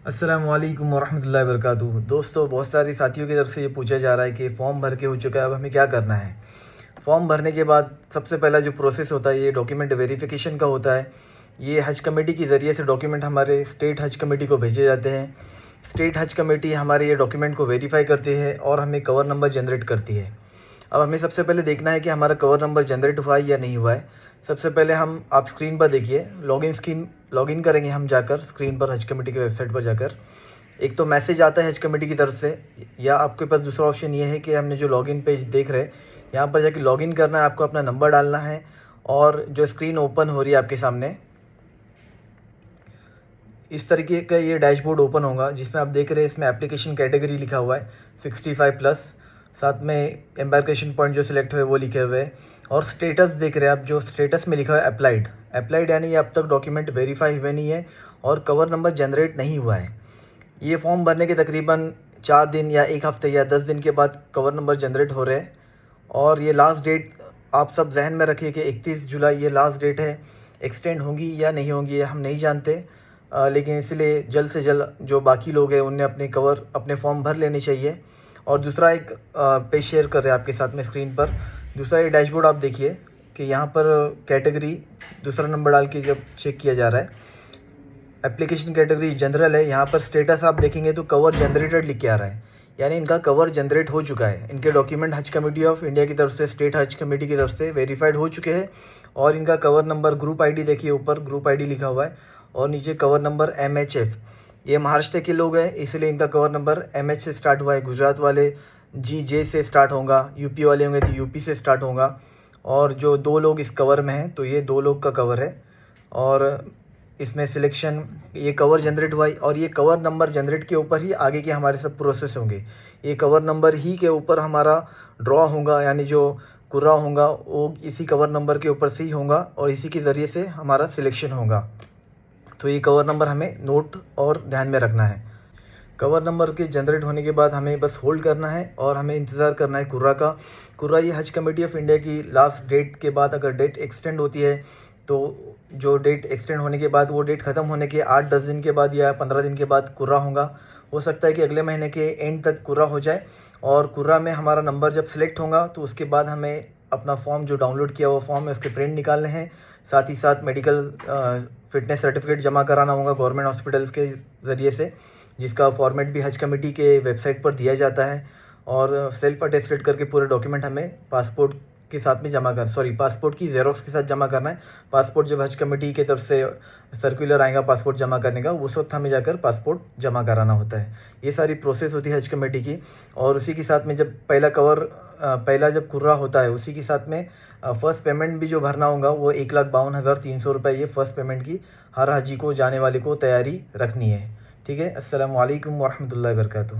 अस्सलामुअलैकुम वरहमतुल्लाहि वबरकातुहू। दोस्तों, बहुत सारे साथियों की तरफ से ये पूछा जा रहा है कि फ़ॉर्म भर के हो चुका है, अब हमें क्या करना है। फ़ॉर्म भरने के बाद सबसे पहला जो प्रोसेस होता है ये डॉक्यूमेंट वेरिफ़िकेशन का होता है। ये हज कमेटी के ज़रिए से डॉक्यूमेंट हमारे स्टेट हज कमेटी को भेजे जाते हैं। स्टेट हज कमेटी हमारे ये डॉक्यूमेंट को वेरीफ़ाई करती है और हमें कवर नंबर जनरेट करती है। अब हमें सबसे पहले देखना है कि हमारा कवर नंबर जनरेट हुआ है या नहीं हुआ है। सबसे पहले आप स्क्रीन पर देखिए, लॉगिन करेंगे हम जाकर स्क्रीन पर हज कमेटी की वेबसाइट पर जाकर। एक तो मैसेज आता है हज कमेटी की तरफ से, या आपके पास दूसरा ऑप्शन ये है कि हमने जो लॉगिन पेज देख रहे हैं यहाँ पर जाके लॉगिन करना है, आपको अपना नंबर डालना है और जो स्क्रीन ओपन हो रही है आपके सामने इस तरीके का ये डैशबोर्ड ओपन होगा, जिसमें आप देख रहे हैं इसमें एप्लीकेशन कैटेगरी लिखा हुआ है 65+, साथ में एम्बार्केशन पॉइंट जो सिलेक्ट हुए वो लिखे हुए हैं और स्टेटस देख रहे हैं आप, जो स्टेटस में लिखा हुआ है अप्लाइड यानी ये अब तक डॉक्यूमेंट वेरीफाई हुए नहीं है और कवर नंबर जनरेट नहीं हुआ है। ये फॉर्म भरने के तकरीबन 4 दिन या 1 हफ़्ते या 10 दिन के बाद कवर नंबर जनरेट हो रहे हैं और ये लास्ट डेट आप सब जहन में रखिए कि 31 जुलाई ये लास्ट डेट है। एक्सटेंड होंगी या नहीं होंगी ये हम नहीं जानते, लेकिन इसलिए जल्द से जल्द जो बाकी लोग हैं उन्हें अपने फॉर्म भर लेने चाहिए। और दूसरा एक पेज शेयर कर रहे हैं आपके साथ में स्क्रीन पर। दूसरा ये डैशबोर्ड आप देखिए कि यहाँ पर कैटेगरी दूसरा नंबर डाल के जब चेक किया जा रहा है, एप्लीकेशन कैटेगरी जनरल है। यहाँ पर स्टेटस आप देखेंगे तो कवर जनरेटेड लिख के आ रहा है, यानी इनका कवर जनरेट हो चुका है। इनके डॉक्यूमेंट हज कमेटी ऑफ इंडिया की तरफ से, स्टेट हज कमेटी की तरफ से वेरीफाइड हो चुके हैं और इनका कवर नंबर ग्रुप आईडी देखिए, ऊपर ग्रुप आईडी लिखा हुआ है और नीचे कवर नंबर MHF। ये महाराष्ट्र के लोग हैं इसलिए इनका कवर नंबर MH से स्टार्ट हुआ है। गुजरात वाले GJ से स्टार्ट होगा, यूपी वाले होंगे तो UP से स्टार्ट होगा। और जो 2 लोग इस कवर में हैं तो ये 2 लोग का कवर है और इसमें सिलेक्शन ये कवर जनरेट हुआ है और ये कवर नंबर जनरेट के ऊपर ही आगे के हमारे सब प्रोसेस होंगे। ये कवर नंबर ही के ऊपर हमारा ड्रॉ होगा, यानी जो कुर्रा होगा वो इसी कवर नंबर के ऊपर से ही होगा और इसी के ज़रिए से हमारा सिलेक्शन होगा। तो ये कवर नंबर हमें नोट और ध्यान में रखना है। कवर नंबर के जनरेट होने के बाद हमें बस होल्ड करना है और हमें इंतज़ार करना है कुर्रा का। कुर्रा ये हज कमेटी ऑफ इंडिया की लास्ट डेट के बाद अगर डेट एक्सटेंड होती है तो जो डेट एक्सटेंड होने के बाद वो डेट ख़त्म होने के 8-10 दिन के बाद या 15 दिन के बाद कुर्रा होगा। हो सकता है कि अगले महीने के एंड तक कुर्रा हो जाए और कुर्रा में हमारा नंबर जब सिलेक्ट होगा तो उसके बाद हमें अपना फॉर्म जो डाउनलोड किया हुआ फॉर्म है उसके प्रिंट निकालने हैं। साथ ही साथ मेडिकल फिटनेस सर्टिफिकेट जमा कराना होगा गवर्नमेंट हॉस्पिटल्स के ज़रिए से, जिसका फॉर्मेट भी हज कमेटी के वेबसाइट पर दिया जाता है। और सेल्फ अटेस्टेड करके पूरे डॉक्यूमेंट हमें पासपोर्ट की ज़ेरॉक्स के साथ जमा करना है। पासपोर्ट जब हज कमेटी की तरफ से सर्कुलर आएगा पासपोर्ट जमा करने का, उस वक्त हमें जाकर पासपोर्ट जमा कराना होता है। ये सारी प्रोसेस होती है हज कमेटी की। और उसी के साथ में जब पहला जब कुर्रा होता है उसी के साथ में फ़र्स्ट पेमेंट भी जो भरना होगा वो 1,52,300 रुपये ये फ़र्स्ट पेमेंट की हर हाजी को जाने वाले को तैयारी रखनी है। ठीक है। अस्सलामु अलैकुम वरहमतुल्लाहि वबरकातुहू।